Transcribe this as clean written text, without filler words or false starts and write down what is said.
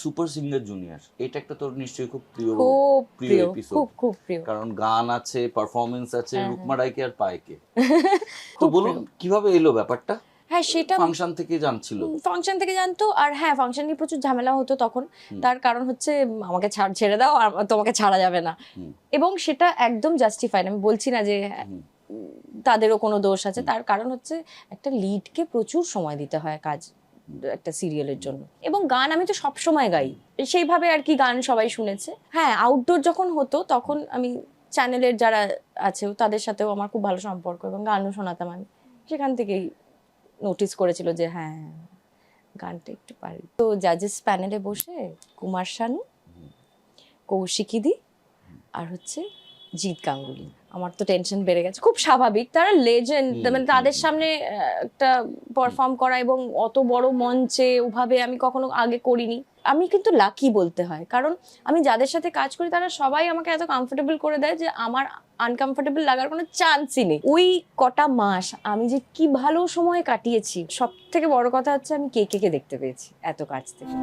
Super singer junior, এটা একটা তোর নিশ্চয়ই খুব প্রিয় খুব প্রিয়, এপিসোড, খুব প্রিয়, কারণ গান আছে, পারফরমেন্স আছে, হ্যাঁ, রুকমা রায়কে আর পায়েকে। তো খুব বলুন প্রিয়। কিভাবে এলো ব্যাপারটা? হ্যাঁ সেটা ফাংশন থেকে জানছিল? ফাংশন থেকে জানতো, আর হ্যাঁ ফাংশন নিয়ে প্রচুর ঝামেলা হতো তখন। হুম। তার কারণ হচ্ছে আমাকে ছেড়ে দাও আর তোমাকে ছাড়া যাবে না, হুম। এবং সেটা একদম জাস্টিফাইড। আমি বলছি না যে হুম। তাদেরও কোনো দোষ আছে, হুম। তার কারণ হচ্ছে একটা লিডকে প্রচুর সময় দিতে হয় কাজ, একটা সিরিয়ালের জন্য। এবং গান আমি তো সব সময় গাই, সেইভাবে আর কি গান সবাই শুনেছে। হ্যাঁ আউটডোর যখন হতো তখন আমি চ্যানেলের যারা আছে তাদের সাথেও আমার খুব ভালো সম্পর্ক, এবং গানও শোনাতাম আমি, সেখান থেকেই নোটিস করেছিল যে হ্যাঁ গানটা একটু পারি। তো জাজেস প্যানেলে বসে কুমার শানু, কৌশিকী দি, আর হচ্ছে জিৎ গাঙ্গুলি। আমার তো টেনশন বেড়ে গেছে, খুব স্বাভাবিক, তারা লেজেন্ড, মানে তাদের সামনে একটা পারফর্ম করা, এবং অত বড় মঞ্চে ওভাবে আমি কখনো আগে করিনি। আমি কিন্তু লাকি বলতে হয়, কারণ আমি যাদের সাথে কাজ করি তারা সবাই আমাকে এত কমফোর্টেবল করে দেয় যে আমার আনকমফোর্টেবল লাগার কোনো চান্সই নেই। ওই কটা মাস আমি যে কি ভালো সময় কাটিয়েছি, সব থেকে বড় কথা হচ্ছে আমি কে দেখতে পেয়েছি এত কাছ থেকে।